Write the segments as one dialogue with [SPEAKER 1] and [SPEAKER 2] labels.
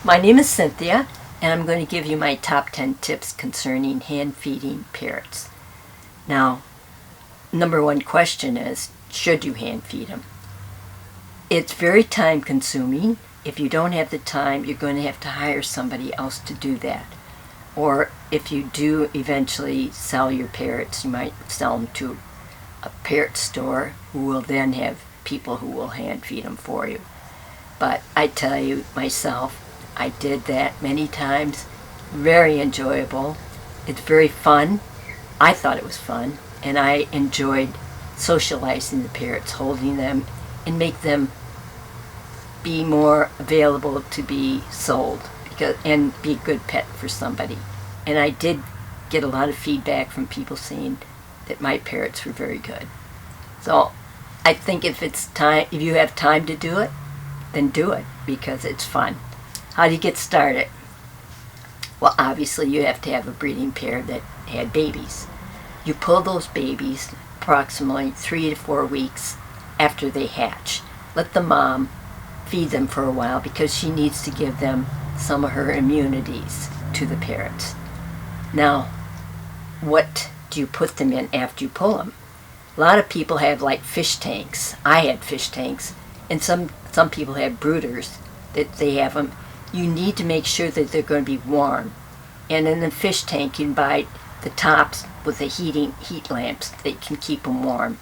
[SPEAKER 1] My name is Cynthia, and I'm going to give you my top 10 tips concerning hand feeding parrots. Now, number one question is, should you hand feed them? It's very time consuming. If you don't have the time, you're going to have to hire somebody else to do that. Or if you do eventually sell your parrots, you might sell them to a parrot store who will then have people who will hand feed them for you. But I tell you myself, I did that many times. Very enjoyable. It's very fun. I thought it was fun, and I enjoyed socializing the parrots, holding them, and make them be more available to be sold and be a good pet for somebody. And I did get a lot of feedback from people saying that my parrots were very good. So I think if you have time to do it, then do it, because it's fun. How do you get started? Well, obviously you have to have a breeding pair that had babies. You pull those babies approximately 3 to 4 weeks after they hatch. Let the mom feed them for a while because she needs to give them some of her immunities to the parrots. Now, what do you put them in after you pull them? A lot of people have like fish tanks. I had fish tanks, and some people have brooders that they have them. You need to make sure that they're going to be warm. And in the fish tank, you can buy the tops with the heat lamps that can keep them warm,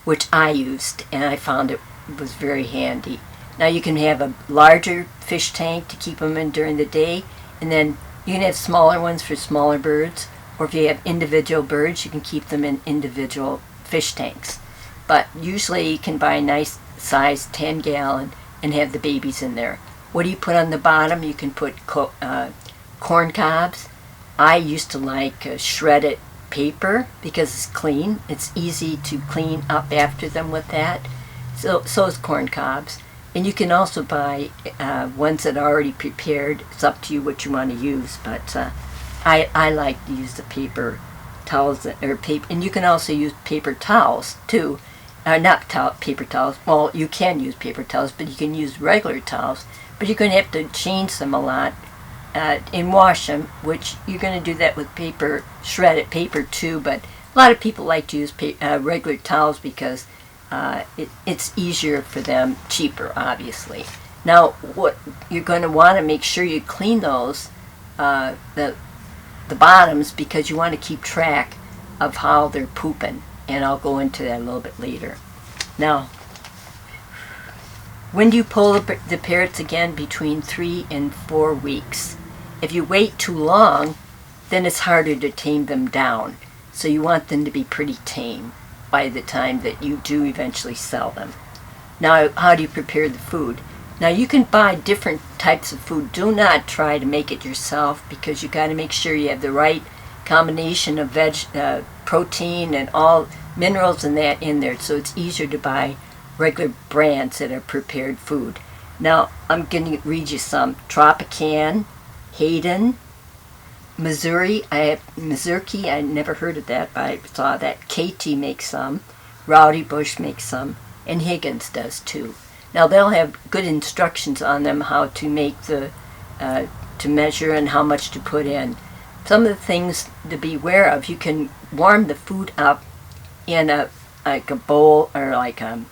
[SPEAKER 1] which I used, and I found it was very handy. Now you can have a larger fish tank to keep them in during the day, and then you can have smaller ones for smaller birds, or if you have individual birds, you can keep them in individual fish tanks. But usually you can buy a nice size 10-gallon and have the babies in there. What do you put on the bottom? You can put corn cobs. I used to like shredded paper because it's clean. It's easy to clean up after them with that. So is corn cobs. And you can also buy ones that are already prepared. It's up to you what you want to use, but I like to use the paper towels and you can also use paper towels too. Paper towels. Well, you can use paper towels, but you can use regular towels. But you're going to have to change them a lot and wash them, which you're going to do that with shredded paper too. But a lot of people like to use regular towels because it's easier for them, cheaper, obviously. Now, what you're going to want to make sure you clean those the bottoms, because you want to keep track of how they're pooping, and I'll go into that a little bit later. Now, when do you pull the parrots again? Between 3 and 4 weeks. If you wait too long, then it's harder to tame them down. So you want them to be pretty tame by the time that you do eventually sell them. Now, how do you prepare the food? Now, you can buy different types of food. Do not try to make it yourself, because you got to make sure you have the right combination of protein and all minerals and that in there, so it's easier to buy regular brands that are prepared food. Now, I'm going to read you some. Tropican, Hayden, Missouri. Mazurki, I never heard of that, but I saw that. KT makes some. Rowdy Bush makes some. And Higgins does too. Now, they'll have good instructions on them how to make to measure and how much to put in. Some of the things to be aware of: you can warm the food up in a bowl or like a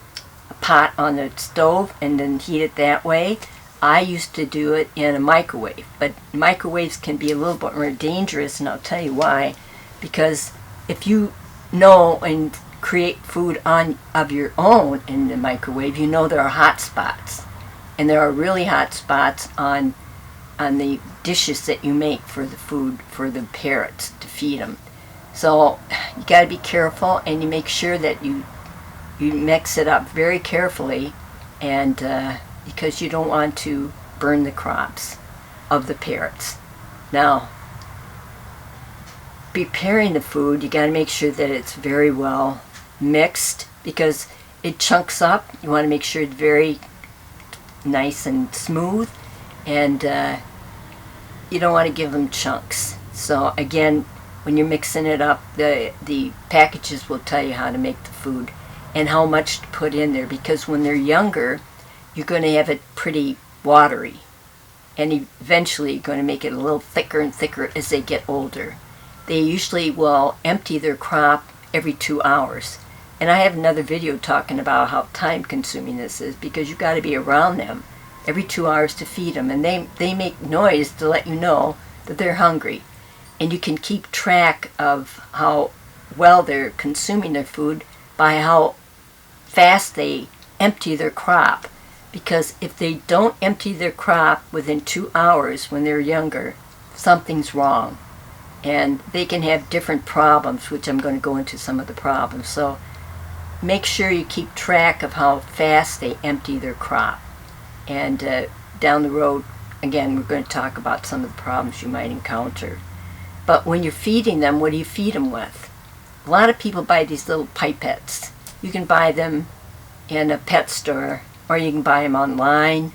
[SPEAKER 1] pot on the stove and then heat it that way. I used to do it in a microwave, but microwaves can be a little bit more dangerous, and I'll tell you why. Because if you know and create food of your own in the microwave, you know there are hot spots, and there are really hot spots on the dishes that you make for the food for the parrots to feed them. So you got to be careful, and you make sure that you mix it up very carefully, and because you don't want to burn the crops of the parrots. Now, preparing the food, you got to make sure that it's very well mixed, because it chunks up. You want to make sure it's very nice and smooth, and you don't want to give them chunks. So again, when you're mixing it up, the packages will tell you how to make the food and how much to put in there, because when they're younger, you're going to have it pretty watery. and eventually going to make it a little thicker and thicker as they get older. They usually will empty their crop every 2 hours. And I have another video talking about how time consuming this is, because you've got to be around them every 2 hours to feed them. And they make noise to let you know that they're hungry. And you can keep track of how well they're consuming their food by how fast they empty their crop. Because if they don't empty their crop within 2 hours when they're younger, something's wrong. And they can have different problems, which I'm going to go into some of the problems. So make sure you keep track of how fast they empty their crop. And down the road, again, we're going to talk about some of the problems you might encounter. But when you're feeding them, what do you feed them with? A lot of people buy these little pipettes. You can buy them in a pet store, or you can buy them online.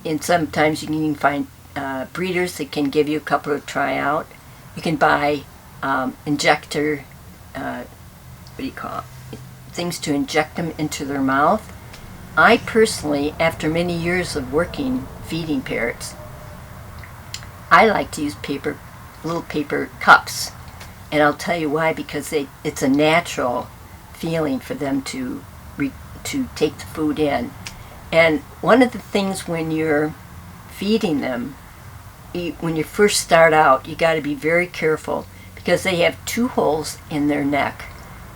[SPEAKER 1] And sometimes you can find breeders that can give you a couple to try out. You can buy injector, things to inject them into their mouth. I personally, after many years of working feeding parrots, I like to use little paper cups. And I'll tell you why, because it's a natural feeling for them to take the food in. And one of the things when you're feeding them, when you first start out, you got to be very careful, because they have 2 holes in their neck.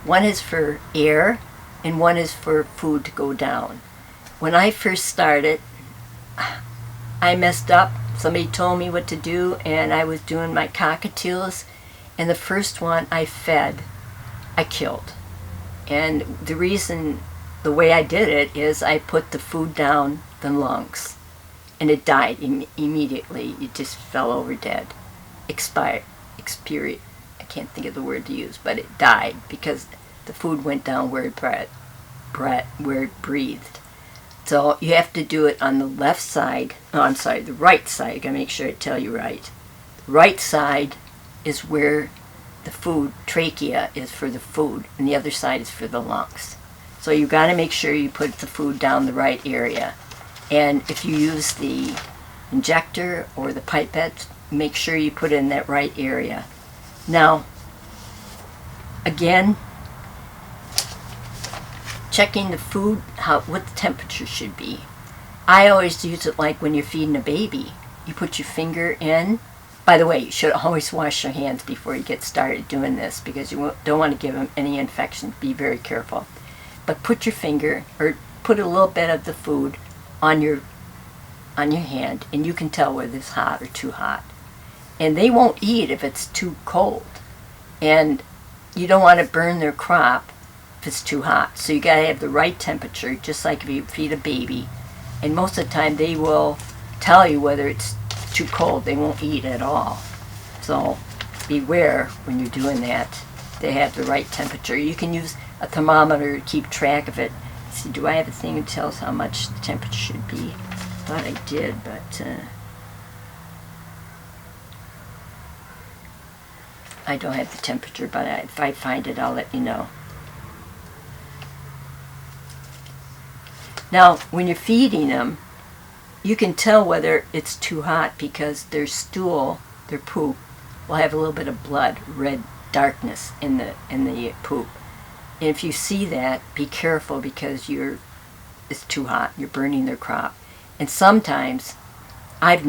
[SPEAKER 1] One is for air and one is for food to go down. When I first started, I messed up. Somebody told me what to do, and I was doing my cockatiels, and the first one I fed, I killed. And the way I did it is I put the food down the lungs, and it died immediately. It just fell over dead. Expired. I can't think of the word to use, but it died because the food went down where it breathed. So you have to do it on the left side. Oh, I'm sorry, the right side. I gotta make sure I tell you right. The right side is where the food, trachea, is for the food, and the other side is for the lungs. So you got to make sure you put the food down the right area. And if you use the injector or the pipette, make sure you put it in that right area. Now, again, checking the food, what the temperature should be. I always use it like when you're feeding a baby. You put your finger in. By the way, you should always wash your hands before you get started doing this, because you don't want to give them any infection. Be very careful. But put your finger, or put a little bit of the food on your hand, and you can tell whether it's hot or too hot. And they won't eat if it's too cold. And you don't want to burn their crop if it's too hot. So you got to have the right temperature, just like if you feed a baby. And most of the time they will tell you whether it's too cold. They won't eat at all. So beware when you're doing that. They have the right temperature. You can use a thermometer to keep track of it. See, do I have a thing that tells how much the temperature should be? I thought I did, but I don't have the temperature, but if I find it, I'll let you know. Now, when you're feeding them, you can tell whether it's too hot, because their stool, their poop, will have a little bit of blood, red darkness in the poop. And if you see that, be careful, because it's too hot. You're burning their crop. And sometimes I've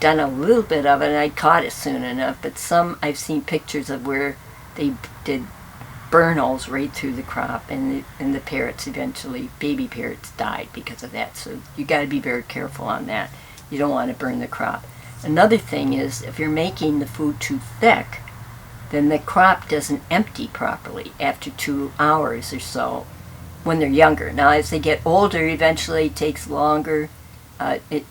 [SPEAKER 1] done a little bit of it, and I caught it soon enough. But I've seen pictures of where they did burn holes right through the crop, and the parrots eventually, baby parrots, died because of that. So you got to be very careful on that. You don't want to burn the crop. Another thing is, if you're making the food too thick, then the crop doesn't empty properly after 2 hours or so when they're younger. Now, as they get older, eventually it takes longer.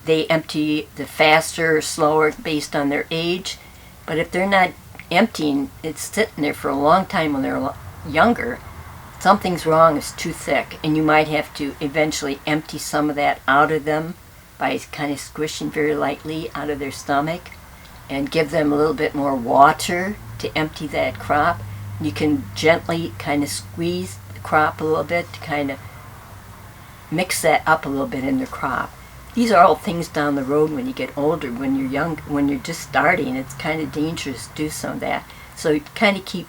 [SPEAKER 1] They empty the faster or slower based on their age. But if they're not emptying, it's sitting there for a long time when they're younger, something's wrong. It's too thick. And you might have to eventually empty some of that out of them by kind of squishing very lightly out of their stomach, and give them a little bit more water to empty that crop. You can gently kind of squeeze the crop a little bit to kind of mix that up a little bit in the crop. these are all things down the road when you get older. When you're young, when you're just starting, it's kind of dangerous to do some of that. So you kind of keep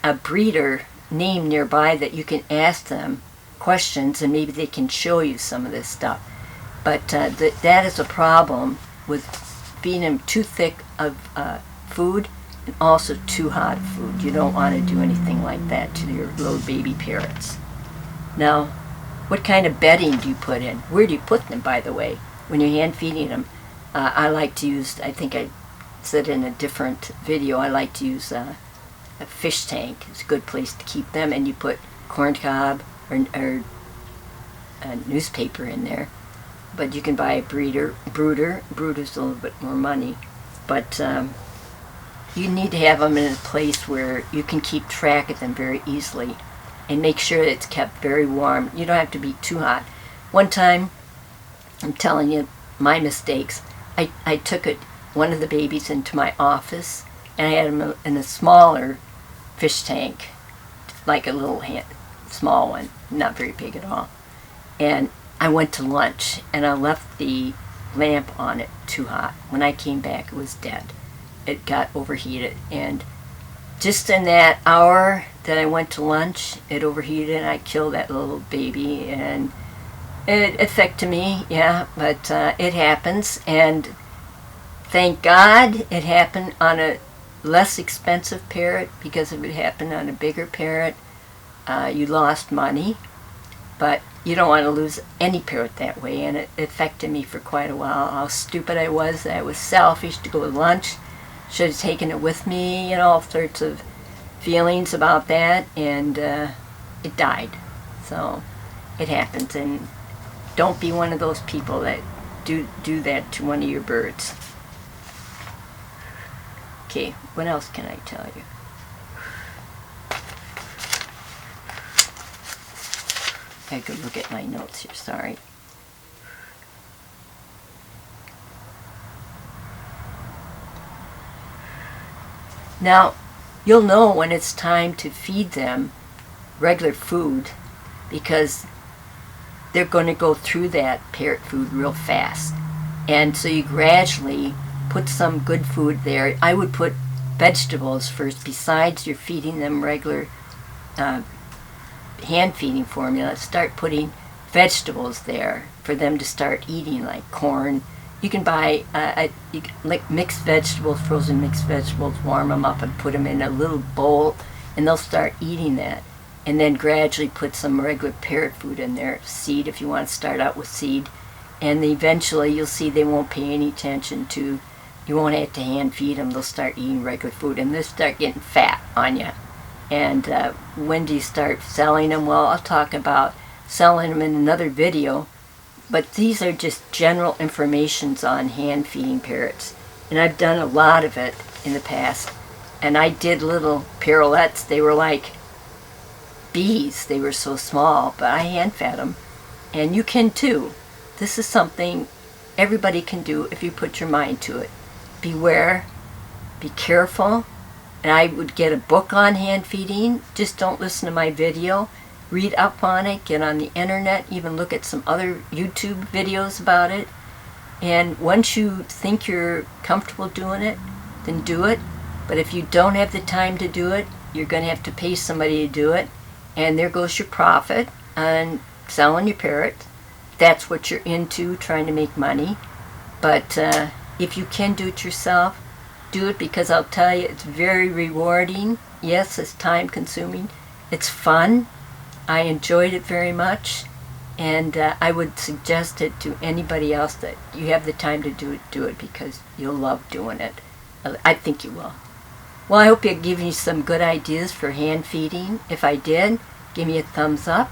[SPEAKER 1] a breeder name nearby that you can ask them questions, and maybe they can show you some of this stuff. But that is a problem with feeding them too thick of food and also too hot food. You don't want to do anything like that to your little baby parrots. Now, what kind of bedding do you put in? Where do you put them, by the way, when you're hand feeding them? I like to use, I think I said in a different video, I like to use a fish tank. It's a good place to keep them, and you put corn cob or newspaper in there. But you can buy a brooder. Brooder's a little bit more money. But you need to have them in a place where you can keep track of them very easily and make sure it's kept very warm. You don't have to be too hot. One time, I'm telling you my mistakes, I took one of the babies into my office, and I had him in a smaller fish tank, like a little small one, not very big at all. And I went to lunch, and I left the lamp on it too hot. When I came back, it was dead. It got overheated, and just in that hour that I went to lunch, it overheated, and I killed that little baby, and it affected me, yeah, but it happens, and thank God it happened on a less expensive parrot, because if it happened on a bigger parrot, you lost money. But you don't want to lose any parrot that way, and it affected me for quite a while. How stupid I was. I was selfish to go to lunch. Should have taken it with me, you know, all sorts of feelings about that, and it died. So it happens, and don't be one of those people that do that to one of your birds. Okay, what else can I tell you? I could look at my notes here, sorry. Now, you'll know when it's time to feed them regular food, because they're going to go through that parrot food real fast. And so you gradually put some good food there. I would put vegetables first, besides you're feeding them regular hand feeding formula. Start putting vegetables there for them to start eating, like corn. You can buy like mixed vegetables, frozen mixed vegetables, warm them up and put them in a little bowl, and they'll start eating that. And then gradually put some regular parrot food in there, seed if you want to start out with seed. And eventually you'll see they won't pay any attention to, you won't have to hand feed them, they'll start eating regular food, and they'll start getting fat on you. And when do you start selling them? Well, I'll talk about selling them in another video, but these are just general informations on hand feeding parrots. And I've done a lot of it in the past. And I did little PARROTS. They were like bees. They were so small, but I hand fed them. And you can too. This is something everybody can do if you put your mind to it. Beware, be careful. And I would get a book on hand feeding. Just don't listen to my video. Read up on it, get on the internet, even look at some other YouTube videos about it. And once you think you're comfortable doing it, then do it. But if you don't have the time to do it, you're going to have to pay somebody to do it. And there goes your profit on selling your parrot. That's what you're into, trying to make money. But if you can do it yourself, do it, because I'll tell you, it's very rewarding. Yes, it's time consuming. It's fun. I enjoyed it very much, and I would suggest it to anybody else that you have the time to do it, because you'll love doing it. I think you will. Well, I hope it gave you some good ideas for hand feeding. If I did, give me a thumbs up.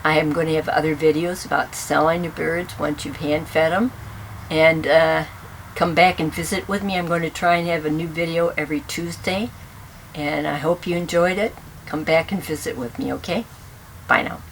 [SPEAKER 1] I am going to have other videos about selling your birds once you've hand fed them, and come back and visit with me. I'm going to try and have a new video every Tuesday, and I hope you enjoyed it. Come back and visit with me, okay? Bye now.